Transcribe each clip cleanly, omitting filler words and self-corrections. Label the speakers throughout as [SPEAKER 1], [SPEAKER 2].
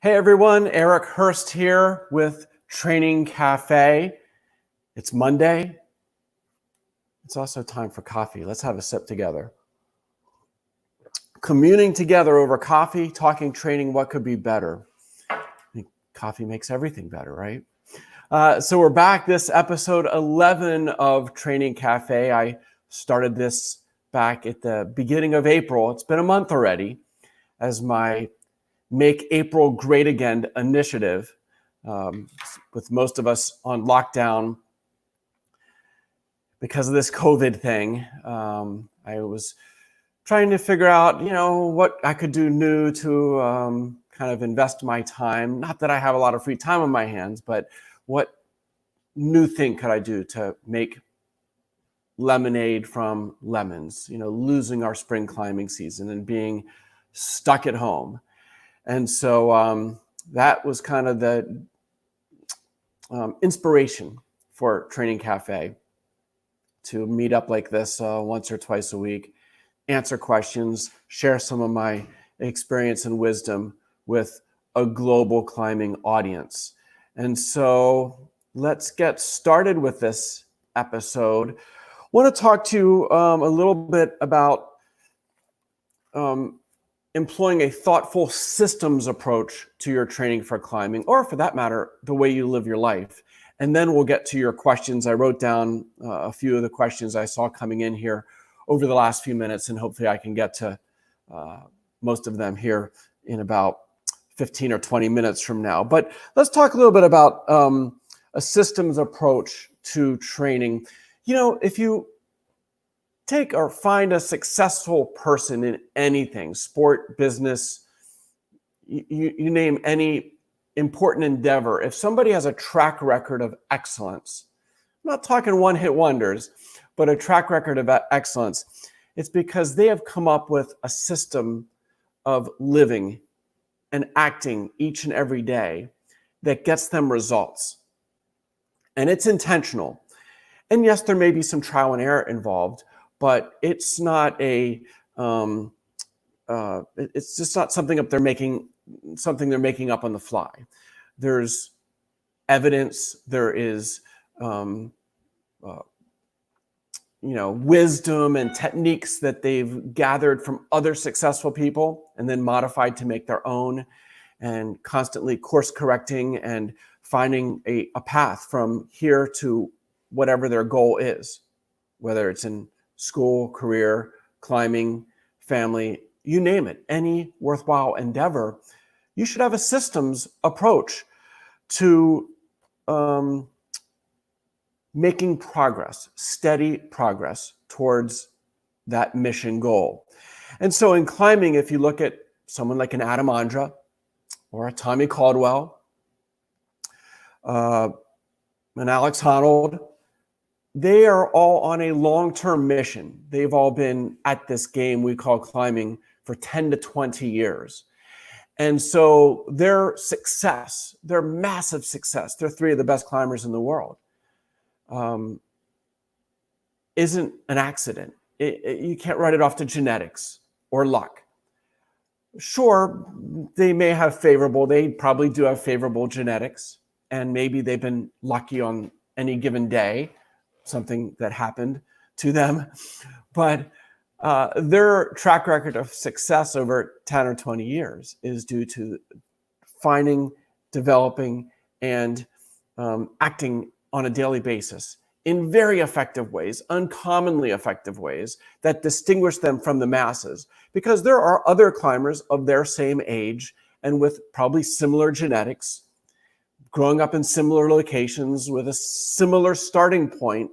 [SPEAKER 1] Hey everyone, Eric Hurst here with Training Café. It's Monday. It's also time for coffee. Let's have a sip together. Communing together over coffee, talking training, what could be better? I think coffee makes everything better, right? So we're back. This episode 11 of Training Café. I started this back at the beginning of April. It's been a month already as my Make April Great Again initiative, with most of us on lockdown because of this COVID thing. I was trying to figure out, what I could do new to kind of invest my time. Not that I have a lot of free time on my hands, but what new thing could I do to make lemonade from lemons, losing our spring climbing season and being stuck at home. And so that was kind of the inspiration for Training Café, to meet up like this once or twice a week, answer questions, share some of my experience and wisdom with a global climbing audience. And so let's get started with this episode. I want to talk to you a little bit about employing a thoughtful systems approach to your training for climbing, or for that matter, the way you live your life. And then we'll get to your questions. I wrote down a few of the questions I saw coming in here over the last few minutes, and hopefully I can get to most of them here in about 15 or 20 minutes from now. But let's talk a little bit about a systems approach to training. If you take or find a successful person in anything, sport, business, you name any important endeavor, if somebody has a track record of excellence, I'm not talking one-hit wonders, but a track record of excellence, it's because they have come up with a system of living and acting each and every day that gets them results. And it's intentional. And yes, there may be some trial and error involved, but it's not it's just not something they're making up on the fly. There's evidence, there is wisdom and techniques that they've gathered from other successful people and then modified to make their own, and constantly course correcting and finding a path from here to whatever their goal is, whether it's in school, career, climbing, family, you name it, any worthwhile endeavor. You should have a systems approach to making progress, steady progress towards that mission goal. And so in climbing, if you look at someone like an Adam Ondra or a Tommy Caldwell, an Alex Honnold, they are all on a long-term mission. They've all been at this game we call climbing for 10 to 20 years. And so their success, their massive success, they're three of the best climbers in the world, isn't an accident. You can't write it off to genetics or luck. Sure, they probably do have favorable genetics, and maybe they've been lucky on any given day, something that happened to them. But their track record of success over 10 or 20 years is due to finding, developing, and acting on a daily basis in very effective ways, uncommonly effective ways that distinguish them from the masses. Because there are other climbers of their same age and with probably similar genetics, growing up in similar locations with a similar starting point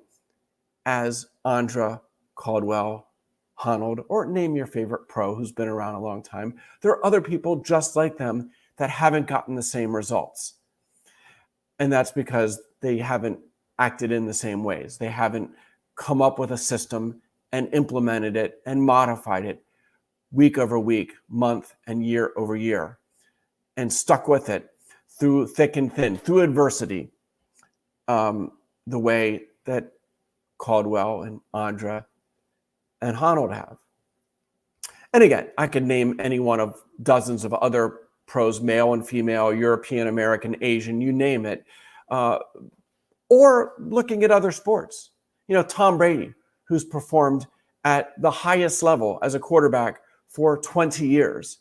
[SPEAKER 1] as Ondra, Caldwell, Honnold, or name your favorite pro who's been around a long time. There are other people just like them that haven't gotten the same results. And that's because they haven't acted in the same ways. They haven't come up with a system and implemented it and modified it week over week, month and year over year, and stuck with it through thick and thin, through adversity, the way that Caldwell and Ondra and Honnold have. And again, I could name any one of dozens of other pros, male and female, European, American, Asian, you name it, or looking at other sports. Tom Brady, who's performed at the highest level as a quarterback for 20 years,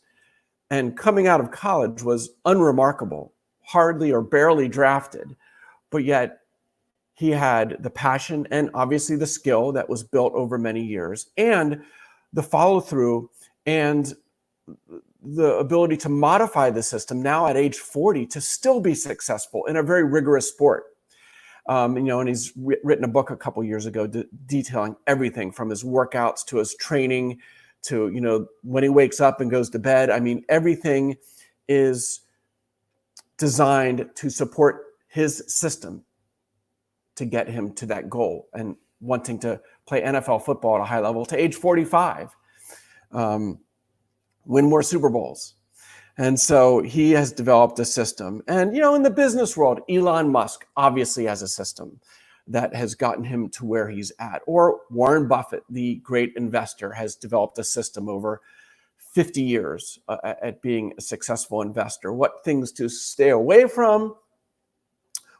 [SPEAKER 1] and coming out of college was unremarkable, hardly or barely drafted, but yet he had the passion and obviously the skill that was built over many years, and the follow through and the ability to modify the system now at age 40 to still be successful in a very rigorous sport. And he's written a book a couple years ago detailing everything from his workouts to his training to, when he wakes up and goes to bed. I mean, everything is designed to support his system to get him to that goal and wanting to play NFL football at a high level to age 45, win more Super Bowls. And so he has developed a system. And, in the business world, Elon Musk obviously has a system that has gotten him to where he's at. Or Warren Buffett, the great investor, has developed a system over 50 years at being a successful investor. What things to stay away from,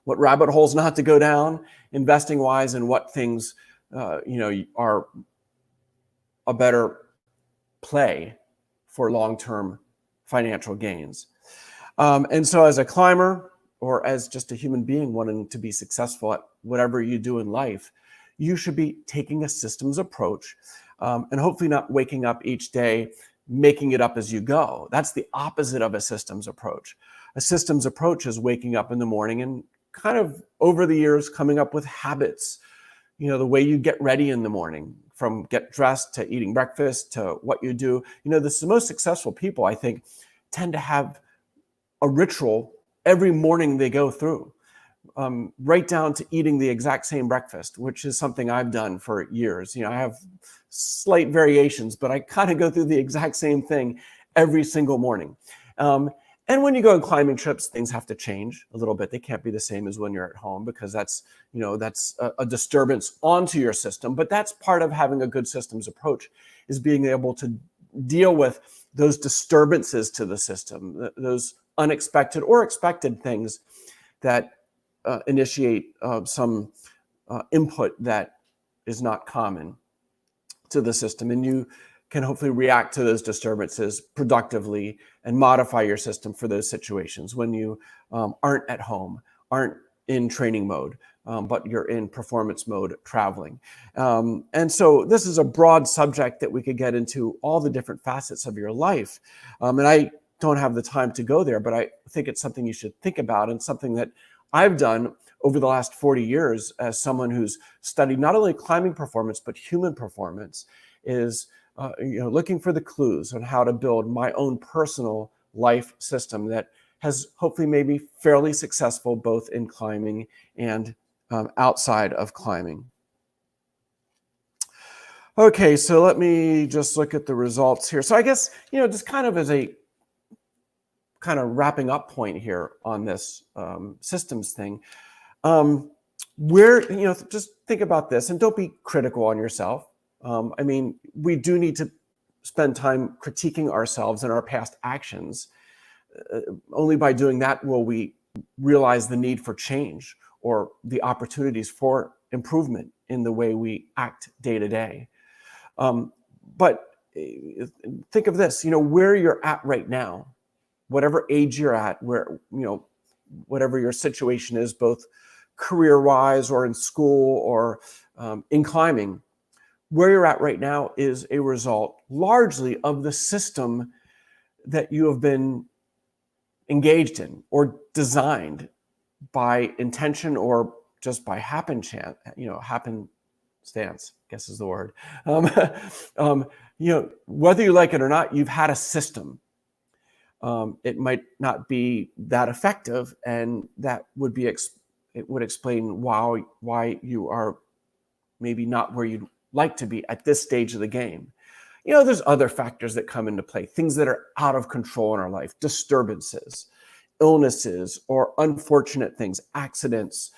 [SPEAKER 1] what rabbit holes not to go down investing wise, and what things, are a better play for long-term financial gains. And so as a climber or as just a human being wanting to be successful at whatever you do in life, you should be taking a systems approach and hopefully not waking up each day making it up as you go. That's the opposite of a systems approach. A systems approach is waking up in the morning and kind of over the years coming up with habits, the way you get ready in the morning, from get dressed to eating breakfast to what you do. The most successful people, I think, tend to have a ritual every morning they go through, right down to eating the exact same breakfast, which is something I've done for years. I have slight variations, but I kind of go through the exact same thing every single morning. And when you go on climbing trips, things have to change a little bit. They can't be the same as when you're at home, because that's a disturbance onto your system. But that's part of having a good systems approach, is being able to deal with those disturbances to the system, those unexpected or expected things that initiate some input that is not common to the system. And you can hopefully react to those disturbances productively and modify your system for those situations when you aren't at home, aren't in training mode, but you're in performance mode traveling. And so this is a broad subject that we could get into all the different facets of your life. And I don't have the time to go there, but I think it's something you should think about, and something that I've done over the last 40 years as someone who's studied not only climbing performance, but human performance, is looking for the clues on how to build my own personal life system that has hopefully made me fairly successful both in climbing and outside of climbing. Okay, so let me just look at the results here. So I guess, just kind of as a kind of wrapping up point here on this systems thing, just think about this and don't be critical on yourself. We do need to spend time critiquing ourselves and our past actions. Only by doing that will we realize the need for change or the opportunities for improvement in the way we act day to day. But think of this, where you're at right now, whatever age you're at, whatever your situation is, both career-wise or in school or in climbing, where you're at right now is a result largely of the system that you have been engaged in or designed by intention or just by happenstance, I guess is the word. Whether you like it or not, you've had a system. It might not be that effective, and that would be it would explain why you are maybe not where you'd like to be at this stage of the game. There's other factors that come into play, things that are out of control in our life, disturbances, illnesses, or unfortunate things, accidents,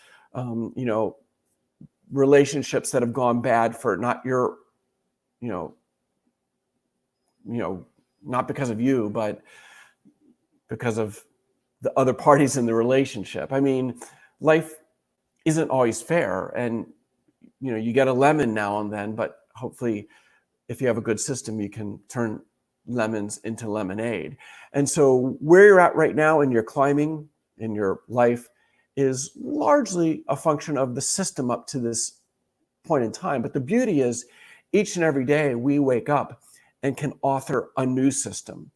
[SPEAKER 1] relationships that have gone bad for not your, not because of you, but because of the other parties in the relationship. I mean, life isn't always fair, and you get a lemon now and then, but hopefully if you have a good system, you can turn lemons into lemonade. And so where you're at right now in your climbing, in your life, is largely a function of the system up to this point in time. But the beauty is each and every day we wake up and can author a new system.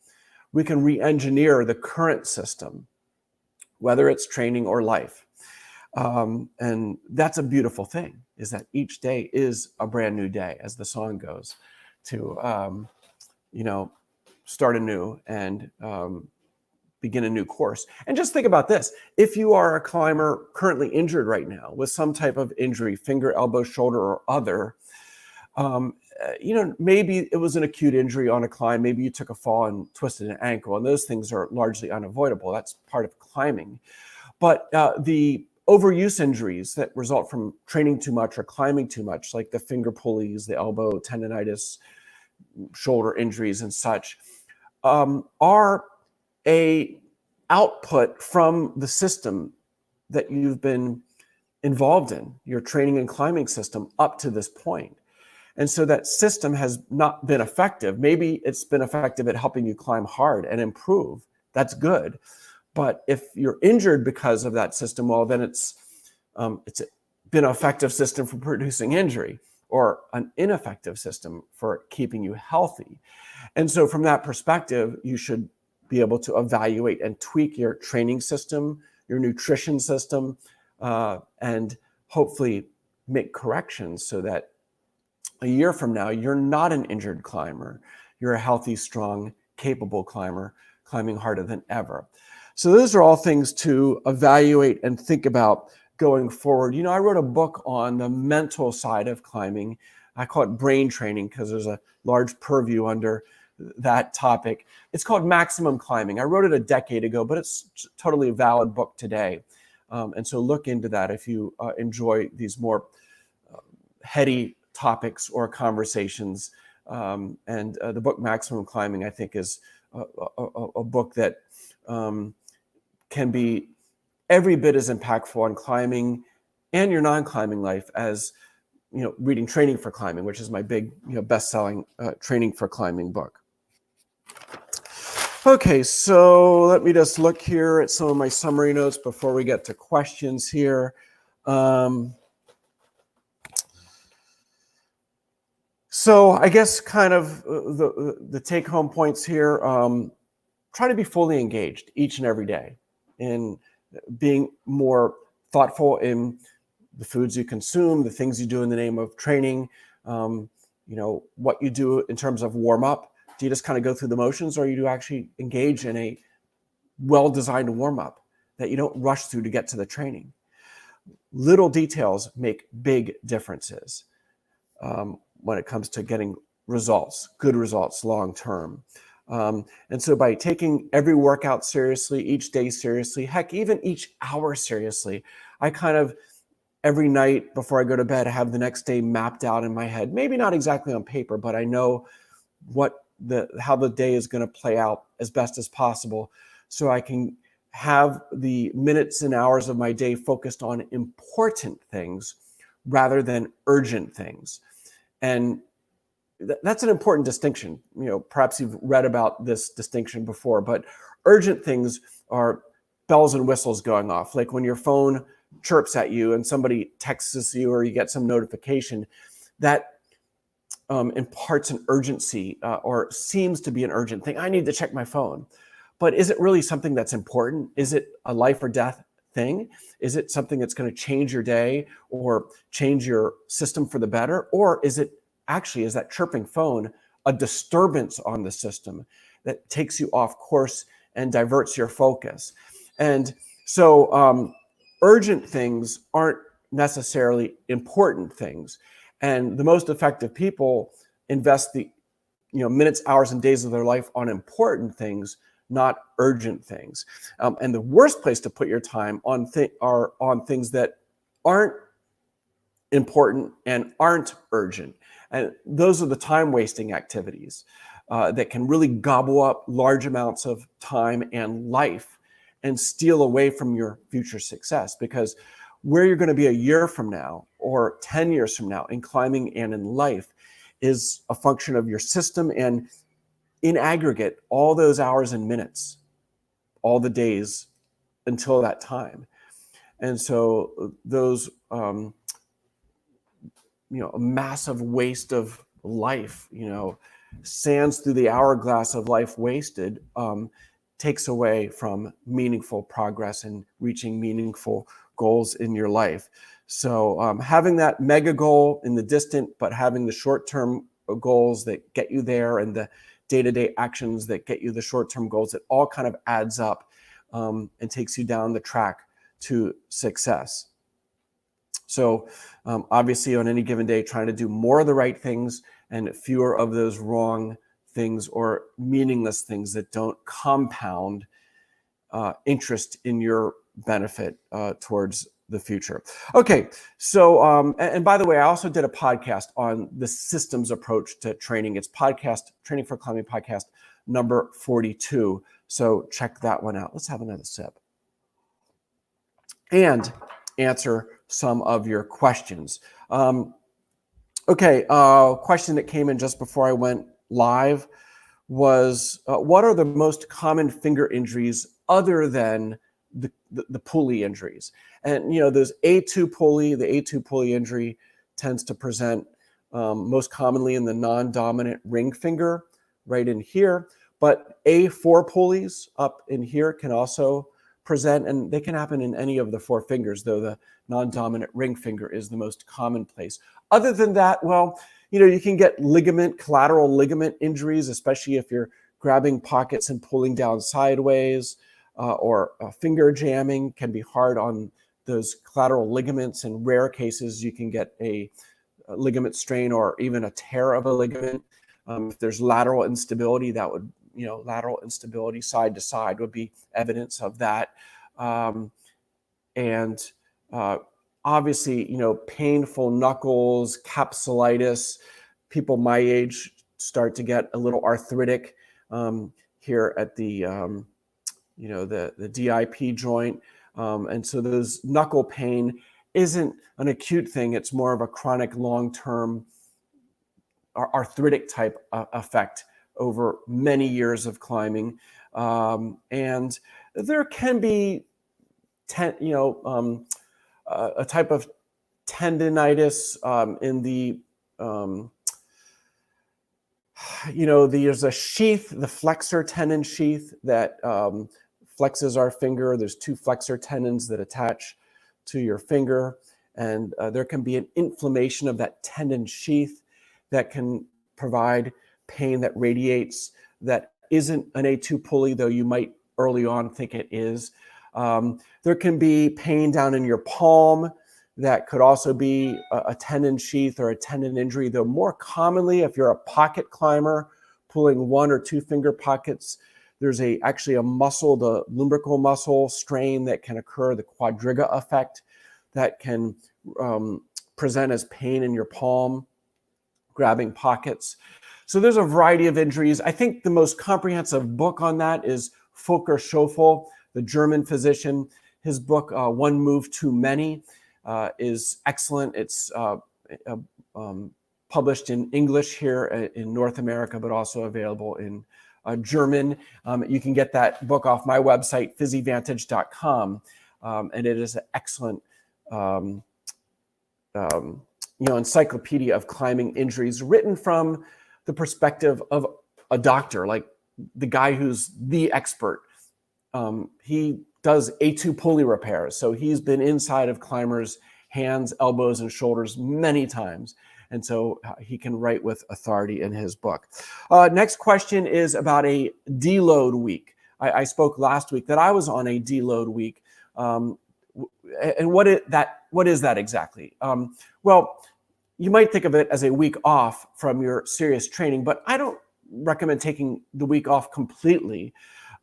[SPEAKER 1] We can re-engineer the current system, whether it's training or life. And that's a beautiful thing, is that each day is a brand new day, as the song goes, to start anew and begin a new course. And just think about this. If you are a climber currently injured right now with some type of injury, finger, elbow, shoulder, or other, maybe it was an acute injury on a climb. Maybe you took a fall and twisted an ankle, and those things are largely unavoidable. That's part of climbing. But the overuse injuries that result from training too much or climbing too much, like the finger pulleys, the elbow tendonitis, shoulder injuries and such, are a output from the system that you've been involved in, your training and climbing system up to this point. And so that system has not been effective. Maybe it's been effective at helping you climb hard and improve. That's good. But if you're injured because of that system, well, then it's been an effective system for producing injury, or an ineffective system for keeping you healthy. And so from that perspective, you should be able to evaluate and tweak your training system, your nutrition system, and hopefully make corrections so that a year from now, you're not an injured climber. You're a healthy, strong, capable climber, climbing harder than ever. So those are all things to evaluate and think about going forward. I wrote a book on the mental side of climbing. I call it brain training because there's a large purview under that topic. It's called Maximum Climbing. I wrote it a decade ago, but it's totally a valid book today. And so look into that if you enjoy these more heady topics or conversations. And the book Maximum Climbing, I think, is a book that can be every bit as impactful on climbing and your non-climbing life as reading Training for Climbing, which is my big best-selling Training for Climbing book. Okay, so let me just look here at some of my summary notes before we get to questions here. So I guess kind of the take-home points here, try to be fully engaged each and every day in being more thoughtful in the foods you consume, the things you do in the name of training, what you do in terms of warm up. Do you just kind of go through the motions, or you do actually engage in a well-designed warm up that you don't rush through to get to the training? Little details make big differences when it comes to getting results, good results long-term. And so by taking every workout seriously, each day seriously, heck, even each hour seriously, I kind of every night before I go to bed, I have the next day mapped out in my head. Maybe not exactly on paper, but I know how the day is going to play out as best as possible, so I can have the minutes and hours of my day focused on important things rather than urgent things. And that's an important distinction. Perhaps you've read about this distinction before, but urgent things are bells and whistles going off. Like when your phone chirps at you and somebody texts you or you get some notification, that imparts an urgency or seems to be an urgent thing. I need to check my phone. But is it really something that's important? Is it a life or death thing? Is it something that's going to change your day or change your system for the better? Or is it actually, is that chirping phone a disturbance on the system that takes you off course and diverts your focus? And so urgent things aren't necessarily important things. And the most effective people invest the minutes, hours, and days of their life on important things, not urgent things. And the worst place to put your time are on things that aren't important and aren't urgent. And those are the time-wasting activities. that can really gobble up large amounts of time and life and steal away from your future success. Because where you're going to be a year from now or 10 years from now in climbing and in life is a function of your system, and in aggregate, all those hours and minutes, all the days until that time. And so those, a massive waste of life, sands through the hourglass of life wasted, takes away from meaningful progress and reaching meaningful goals in your life. So having that mega goal in the distant, but having the short-term goals that get you there and the day-to-day actions that get you the short-term goals, it all kind of adds up and takes you down the track to success. So obviously on any given day, trying to do more of the right things and fewer of those wrong things or meaningless things that don't compound interest in your benefit towards the future. Okay, so, and by the way, I also did a podcast on the systems approach to training. It's Training for Climbing podcast number 42. So check that one out. Let's have another sip and answer some of your questions. Okay, question that came in just before I went live was, what are the most common finger injuries other than the pulley injuries? And those A2 pulley, the A2 pulley injury tends to present most commonly in the non-dominant ring finger right in here, but A4 pulleys up in here can also present, and they can happen in any of the four fingers, though the non-dominant ring finger is the most commonplace. Other than that, well, you can get collateral ligament injuries, especially if you're grabbing pockets and pulling down sideways, or finger jamming can be hard on those collateral ligaments. In rare cases, you can get a ligament strain or even a tear of a ligament. If there's lateral instability, that would, lateral instability side to side would be evidence of that. Obviously, painful knuckles, capsulitis. People my age start to get a little arthritic here at the the DIP joint. And so those knuckle pain isn't an acute thing. It's more of a chronic long-term arthritic type effect over many years of climbing. And there can be, a type of tendinitis in the, there's a sheath, the flexor tendon sheath that flexes our finger. There's two flexor tendons that attach to your finger, and there can be an inflammation of that tendon sheath that can provide pain that radiates, that isn't an A2 pulley, though you might early on think it is. There can be pain down in your palm that could also be a tendon sheath or a tendon injury, though more commonly, if you're a pocket climber pulling one or two finger pockets, there's actually a muscle, the lumbrical muscle strain that can occur, the quadriga effect, that can present as pain in your palm, grabbing pockets. So there's a variety of injuries. I think the most comprehensive book on that is Volker Schoeffel, the German physician. His book, One Move Too Many, is excellent. It's published in English here in North America, but also available in German. You can get that book off my website, physivantage.com, and it is an excellent encyclopedia of climbing injuries, written from the perspective of a doctor, like the guy who's the expert. He does A2 pulley repairs, so he's been inside of climbers' hands, elbows, and shoulders many times. And so he can write with authority in his book. Next question is about a deload week. I spoke last week that I was on a deload week. And what is that exactly? Well, you might think of it as a week off from your serious training, but I don't recommend taking the week off completely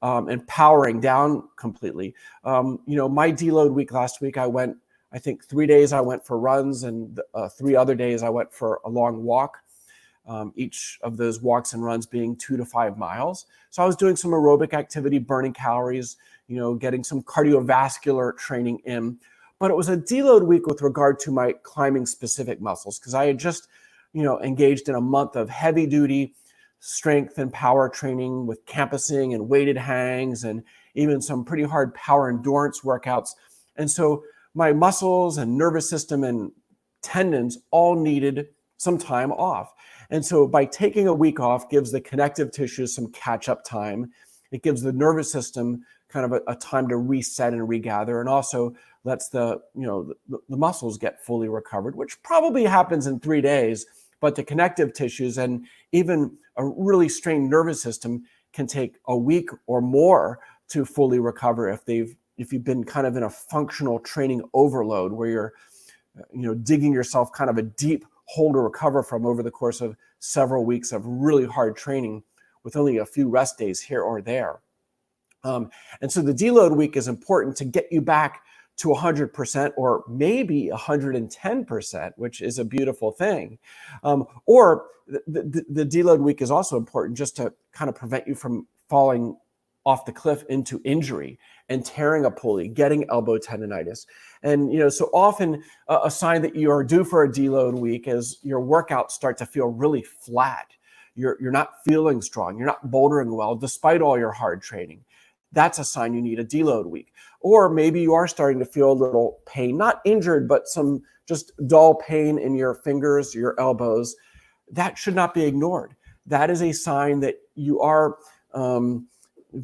[SPEAKER 1] and powering down completely. My deload week last week, I went, I think 3 days I went for runs, and 3 other days I went for a long walk. each of those walks and runs being 2 to 5 miles. So I was doing some aerobic activity, burning calories, getting some cardiovascular training in. But it was a deload week with regard to my climbing specific muscles, because I had just, engaged in a month of heavy duty strength and power training with campusing and weighted hangs and even some pretty hard power endurance workouts. And so my muscles and nervous system and tendons all needed some time off. And so by taking a week off gives the connective tissues some catch-up time. It gives the nervous system kind of a time to reset and regather, and also lets the muscles get fully recovered, which probably happens in 3 days. But the connective tissues and even a really strained nervous system can take a week or more to fully recover if you've been kind of in a functional training overload where you're digging yourself kind of a deep hole to recover from over the course of several weeks of really hard training with only a few rest days here or there. And so the deload week is important to get you back to 100% or maybe 110%, which is a beautiful thing. Or the deload week is also important just to kind of prevent you from falling off the cliff into injury and tearing a pulley, getting elbow tendonitis. And so often a sign that you are due for a deload week is your workouts start to feel really flat. You're not feeling strong. You're not bouldering well despite all your hard training. That's a sign you need a deload week. Or maybe you are starting to feel a little pain, not injured, but some just dull pain in your fingers, your elbows. That should not be ignored. That is a sign that you are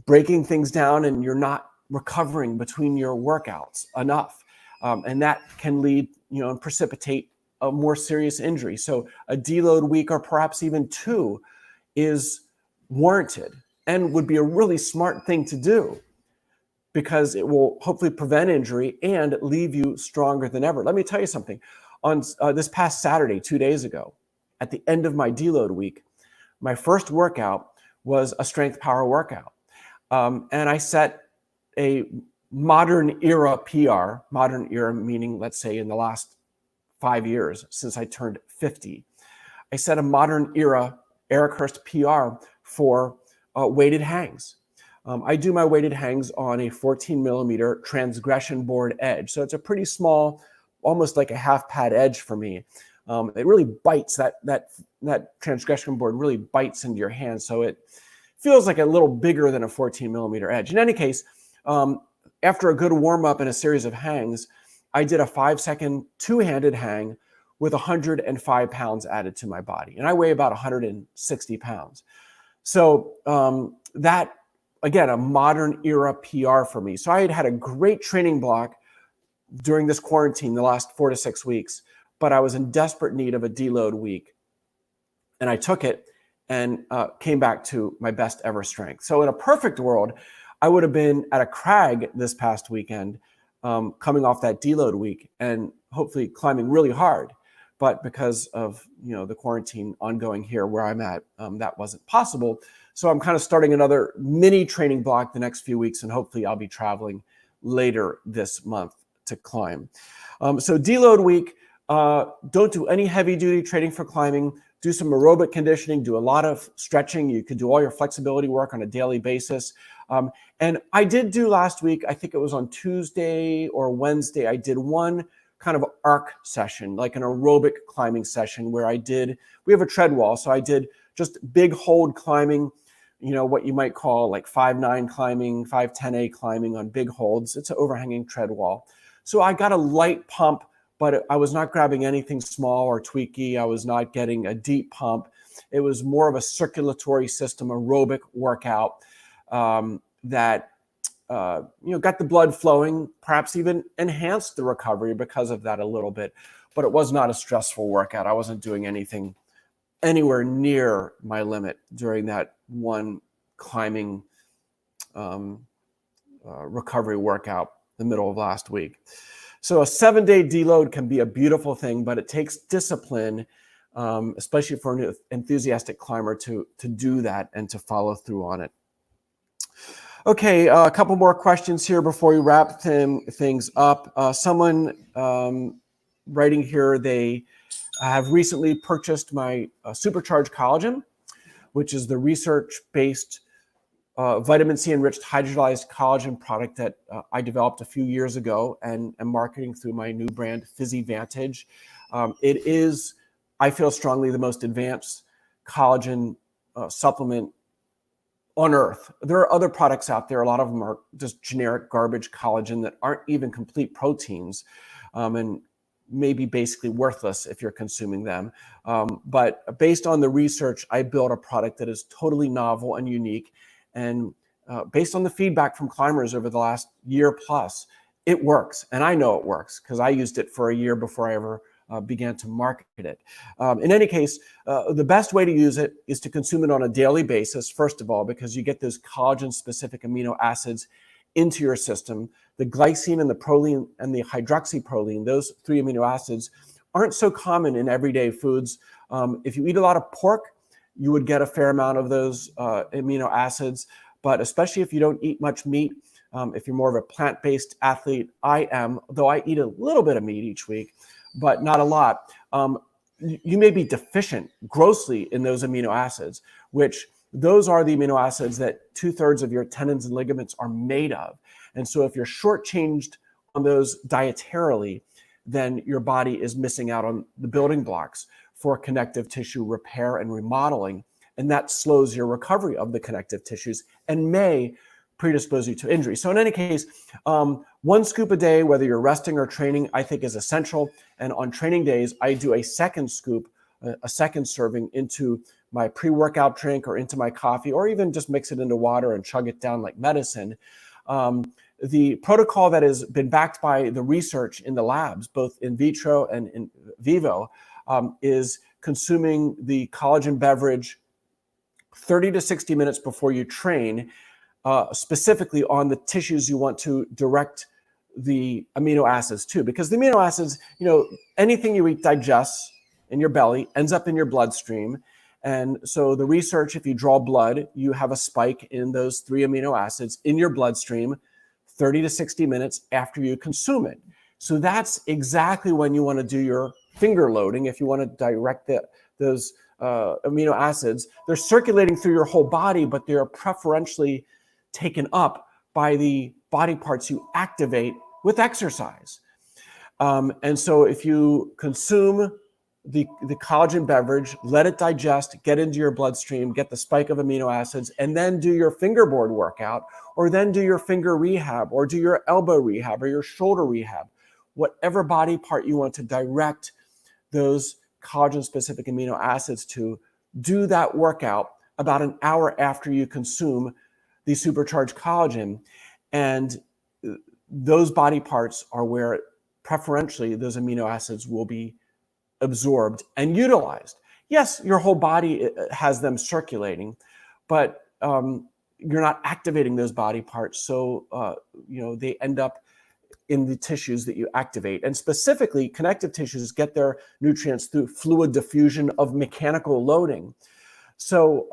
[SPEAKER 1] breaking things down and you're not recovering between your workouts enough. And that can lead, and precipitate a more serious injury. So a deload week or perhaps even 2 is warranted and would be a really smart thing to do, because it will hopefully prevent injury and leave you stronger than ever. Let me tell you something. On this past Saturday, 2 days ago, at the end of my deload week, my first workout was a strength power workout. And I set a modern era PR, modern era meaning, let's say, in the last 5 years since I turned 50. I set a modern era Eric Hurst PR for weighted hangs. I do my weighted hangs on a 14 millimeter transgression board edge. So it's a pretty small, almost like a half pad edge for me. It really bites, that transgression board really bites into your hand. So it feels like a little bigger than a 14 millimeter edge. In any case, after a good warm up and a series of hangs, I did a 5-second two-handed hang with 105 pounds added to my body. And I weigh about 160 pounds. So that, again, a modern era PR for me. So I had had a great training block during this quarantine, the last 4 to 6 weeks, but I was in desperate need of a deload week. And I took it and came back to my best ever strength. So in a perfect world, I would have been at a crag this past weekend, coming off that deload week and hopefully climbing really hard. But because of the quarantine ongoing here where I'm at, that wasn't possible. So I'm kind of starting another mini training block the next few weeks, and hopefully I'll be traveling later this month to climb. So deload week, don't do any heavy duty training for climbing. Do some aerobic conditioning, do a lot of stretching. You could do all your flexibility work on a daily basis. And I did do last week, I think it was on Tuesday or Wednesday, I did one kind of arc session, like an aerobic climbing session where we have a tread wall. So I did just big hold climbing, what you might call like 5'9" climbing, 5'10" climbing on big holds. It's an overhanging tread wall. So I got a light pump, but I was not grabbing anything small or tweaky. I was not getting a deep pump. It was more of a circulatory system aerobic workout that got the blood flowing, perhaps even enhanced the recovery because of that a little bit. But it was not a stressful workout. I wasn't doing anything anywhere near my limit during that one climbing recovery workout the middle of last week. So a 7-day deload can be a beautiful thing, but it takes discipline, especially for an enthusiastic climber to do that and to follow through on it. Okay, a couple more questions here before we wrap things up. Someone writing here, they I have recently purchased my Supercharged Collagen, which is the research-based vitamin C enriched hydrolyzed collagen product that I developed a few years ago and am marketing through my new brand, PhysiVantage. It is, I feel strongly, the most advanced collagen supplement on earth. There are other products out there. A lot of them are just generic garbage collagen that aren't even complete proteins and maybe basically worthless if you're consuming them. But based on the research, I built a product that is totally novel and unique. And based on the feedback from climbers over the last year plus, it works. And I know it works because I used it for a year before I ever began to market it. In any case, the best way to use it is to consume it on a daily basis, first of all, because you get those collagen-specific amino acids into your system. The glycine and the proline and the hydroxyproline, those three amino acids, aren't so common in everyday foods. If you eat a lot of pork, you would get a fair amount of those amino acids, but especially if you don't eat much meat, if you're more of a plant-based athlete, I am, though I eat a little bit of meat each week, but not a lot, you may be deficient grossly in those amino acids, which those are the amino acids that 2/3 of your tendons and ligaments are made of. And so if you're shortchanged on those dietarily, then your body is missing out on the building blocks for connective tissue repair and remodeling. And that slows your recovery of the connective tissues and may predispose you to injury. So in any case, 1 scoop a day, whether you're resting or training, I think is essential. And on training days, I do a second scoop, a second serving into my pre-workout drink or into my coffee, or even just mix it into water and chug it down like medicine. The protocol that has been backed by the research in the labs, both in vitro and in vivo, is consuming the collagen beverage 30 to 60 minutes before you train, specifically on the tissues you want to direct the amino acids to. Because the amino acids, anything you eat digests in your belly, ends up in your bloodstream. And so the research, if you draw blood, you have a spike in those 3 amino acids in your bloodstream 30 to 60 minutes after you consume it. So that's exactly when you want to do your finger loading. If you want to direct those amino acids, they're circulating through your whole body, but they are preferentially taken up by the body parts you activate with exercise. And so if you consume the collagen beverage, let it digest, get into your bloodstream, get the spike of amino acids, and then do your fingerboard workout, or then do your finger rehab, or do your elbow rehab, or your shoulder rehab, whatever body part you want to direct those collagen-specific amino acids to, do that workout about an hour after you consume the supercharged collagen. And those body parts are where preferentially those amino acids will be absorbed and utilized. Yes, your whole body has them circulating, but you're not activating those body parts. So, they end up in the tissues that you activate. And specifically, connective tissues get their nutrients through fluid diffusion of mechanical loading. So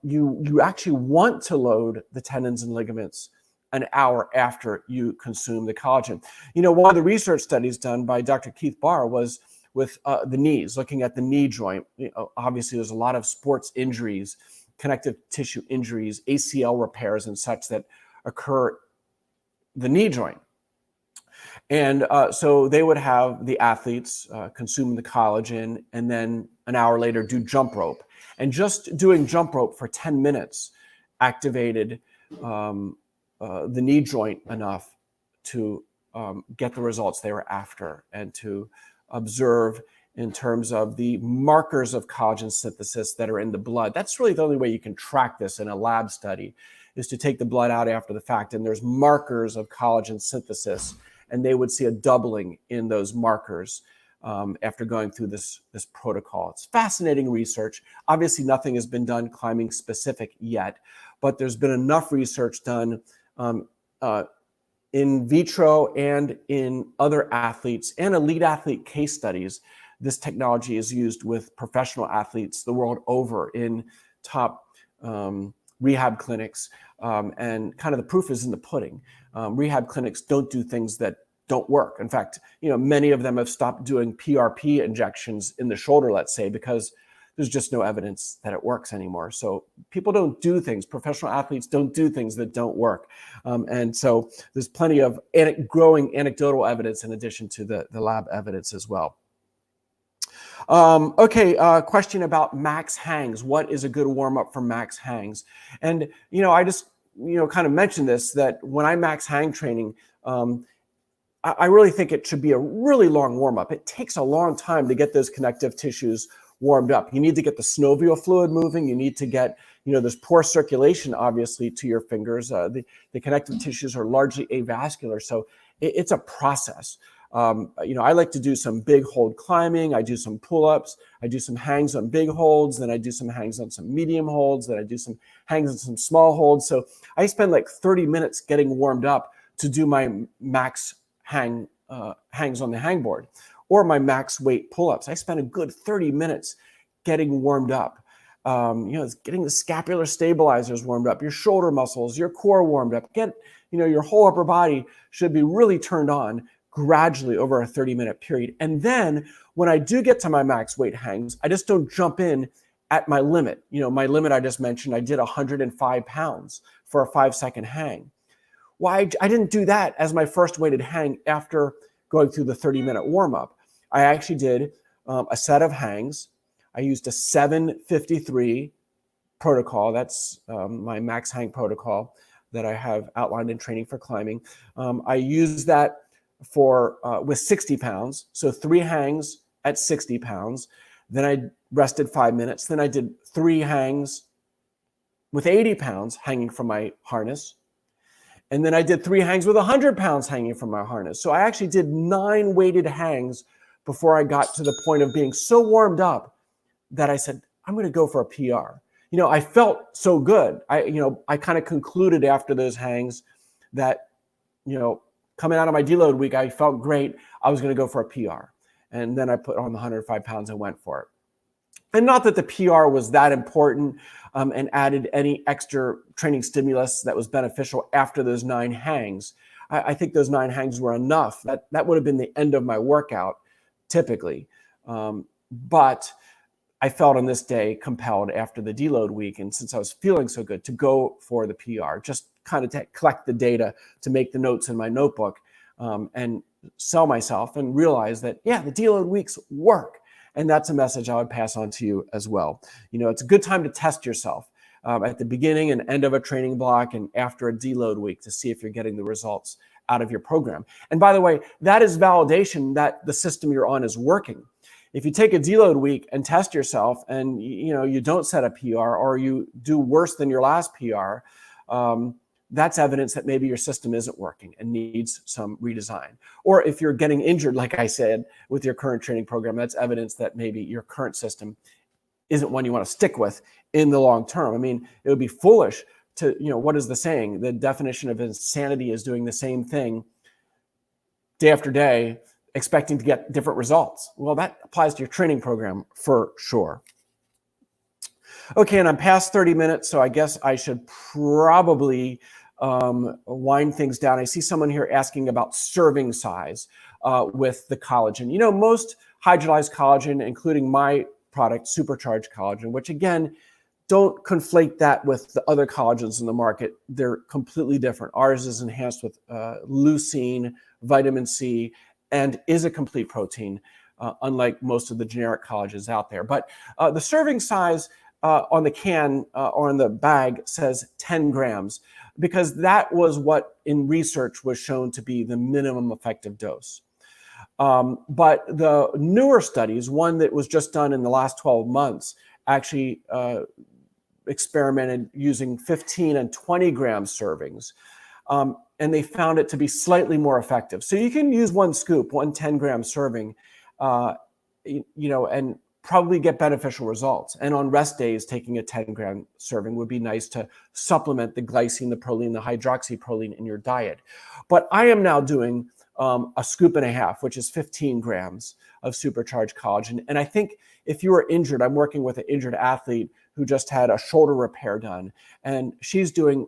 [SPEAKER 1] you actually want to load the tendons and ligaments an hour after you consume the collagen. One of the research studies done by Dr. Keith Barr was with the knees, looking at the knee joint. Obviously, there's a lot of sports injuries, connective tissue injuries, ACL repairs and such that occur the knee joint. And so they would have the athletes consume the collagen and then an hour later do jump rope. And just doing jump rope for 10 minutes activated the knee joint enough to get the results they were after and to observe in terms of the markers of collagen synthesis that are in the blood. That's really the only way you can track this in a lab study, is to take the blood out after the fact, and there's markers of collagen synthesis, and they would see a doubling in those markers after going through this protocol. It's fascinating research. Obviously, nothing has been done climbing specific yet, but there's been enough research done in vitro and in other athletes and elite athlete case studies. This technology is used with professional athletes the world over in top rehab clinics. And kind of the proof is in the pudding. Rehab clinics don't do things that don't work. In fact, many of them have stopped doing PRP injections in the shoulder, let's say, because there's just no evidence that it works anymore. So people don't do things. Professional athletes don't do things that don't work. And so there's plenty of growing anecdotal evidence in addition to the lab evidence as well. Question about max hangs. What is a good warm-up for max hangs? And, I just, kind of mentioned this, that when I max hang training, I really think it should be a really long warm-up. It takes a long time to get those connective tissues warmed up. You need to get the synovial fluid moving. You need to get, there's poor circulation, obviously, to your fingers. The connective tissues are largely avascular, so it's a process. I like to do some big hold climbing. I do some pull-ups. I do some hangs on big holds. Then I do some hangs on some medium holds. Then I do some hangs on some small holds. So I spend like 30 minutes getting warmed up to do my max hangs on the hang board, or my max weight pull-ups. I spend a good 30 minutes getting warmed up. Getting the scapular stabilizers warmed up, your shoulder muscles, your core warmed up. Your whole upper body should be really turned on gradually over a 30-minute period. And then when I do get to my max weight hangs, I just don't jump in at my limit. My limit I just mentioned, I did 105 pounds for a 5-second hang. Why I didn't do that as my first weighted hang after going through the 30-minute warm-up. I actually did a set of hangs. I used a 753 protocol. That's my max hang protocol that I have outlined in training for climbing. I used that with 60 pounds. So 3 hangs at 60 pounds. Then I rested 5 minutes. Then I did 3 hangs with 80 pounds hanging from my harness. And then I did 3 hangs with 100 pounds hanging from my harness. So I actually did 9 weighted hangs before I got to the point of being so warmed up that I said, I'm going to go for a PR. I felt so good. I kind of concluded after those hangs that, coming out of my deload week, I felt great. I was going to go for a PR. And then I put on the 105 pounds and went for it. And not that the PR was that important and added any extra training stimulus that was beneficial after those 9 hangs. I think those 9 hangs were enough. That would have been the end of my workout, typically. But I felt on this day compelled after the deload week, and since I was feeling so good, to go for the PR, just kind of collect the data to make the notes in my notebook and sell myself and realize that, the deload weeks work. And that's a message I would pass on to you as well. It's a good time to test yourself at the beginning and end of a training block and after a deload week to see if you're getting the results out of your program. And by the way, that is validation that the system you're on is working. If you take a deload week and test yourself and you don't set a PR or you do worse than your last PR, that's evidence that maybe your system isn't working and needs some redesign. Or if you're getting injured, like I said, with your current training program, that's evidence that maybe your current system isn't one you want to stick with in the long term. I mean, it would be foolish to, what is the saying? The definition of insanity is doing the same thing day after day, expecting to get different results. Well, that applies to your training program for sure. Okay, and I'm past 30 minutes, so I guess I should probably wind things down. I see someone here asking about serving size with the collagen. Most hydrolyzed collagen, including my product, Supercharged Collagen, which again, don't conflate that with the other collagens in the market. They're completely different. Ours is enhanced with leucine, vitamin C, and is a complete protein, unlike most of the generic collagens out there. But the serving size on the can or on the bag says 10 grams, because that was what in research was shown to be the minimum effective dose. But the newer studies, one that was just done in the last 12 months, actually experimented using 15 and 20 gram servings. And they found it to be slightly more effective. So you can use one scoop, one 10 gram serving, and probably get beneficial results. And on rest days, taking a 10 gram serving would be nice to supplement the glycine, the proline, the hydroxyproline in your diet. But I am now doing a scoop and a half, which is 15 grams of supercharged collagen. And I think if you are injured, I'm working with an injured athlete who just had a shoulder repair done, and she's doing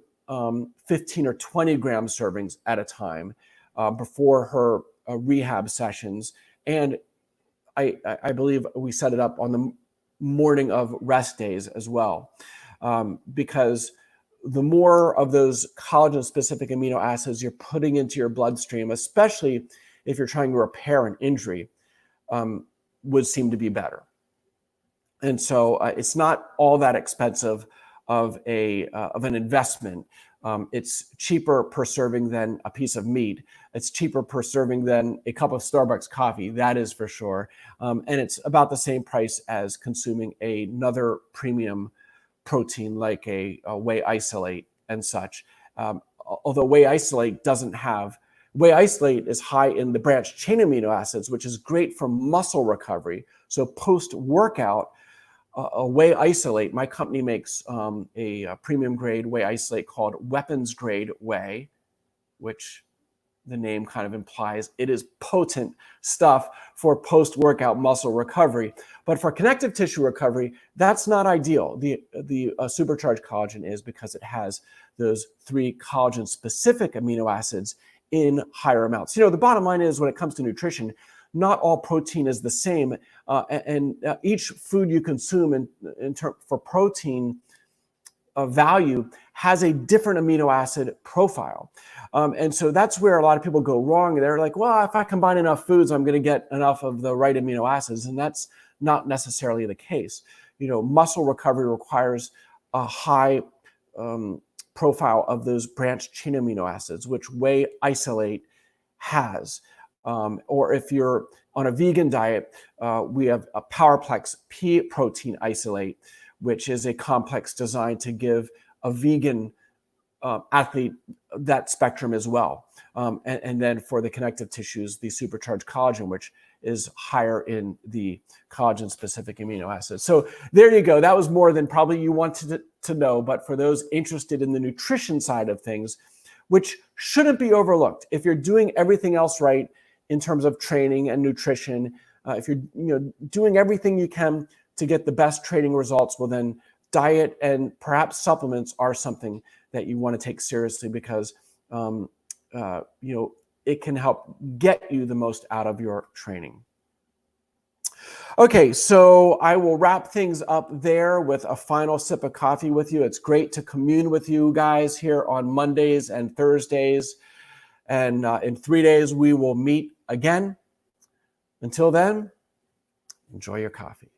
[SPEAKER 1] 15 or 20 gram servings at a time before her rehab sessions. And I believe we set it up on the morning of rest days as well, because the more of those collagen-specific amino acids you're putting into your bloodstream, especially if you're trying to repair an injury, would seem to be better. And so it's not all that expensive of an investment. It's cheaper per serving than a piece of meat. It's cheaper per serving than a cup of Starbucks coffee, that is for sure. And it's about the same price as consuming another premium protein like a whey isolate and such. Although whey isolate is high in the branched chain amino acids, which is great for muscle recovery. So post-workout, a whey isolate, my company makes a premium grade whey isolate called weapons grade whey, which the name kind of implies it is potent stuff for post-workout muscle recovery. But for connective tissue recovery, that's not ideal. The supercharged collagen is, because it has those 3 collagen-specific amino acids in higher amounts. The bottom line is, when it comes to nutrition, not all protein is the same, and each food you consume for protein value has a different amino acid profile. And so that's where a lot of people go wrong. They're like, well, if I combine enough foods, I'm going to get enough of the right amino acids. And that's not necessarily the case. Muscle recovery requires a high profile of those branched chain amino acids, which whey isolate has. Or if you're on a vegan diet, we have a PowerPlex pea protein isolate, which is a complex designed to give a vegan athlete that spectrum as well. And then for the connective tissues, the supercharged collagen, which is higher in the collagen-specific amino acids. So there you go. That was more than probably you wanted to know, but for those interested in the nutrition side of things, which shouldn't be overlooked. If you're doing everything else right in terms of training and nutrition, if you're doing everything you can to get the best training results, well then diet and perhaps supplements are something that you want to take seriously, because it can help get you the most out of your training. Okay, so I will wrap things up there with a final sip of coffee with you. It's great to commune with you guys here on Mondays and Thursdays. And in 3 days, we will meet again. Until then, enjoy your coffee.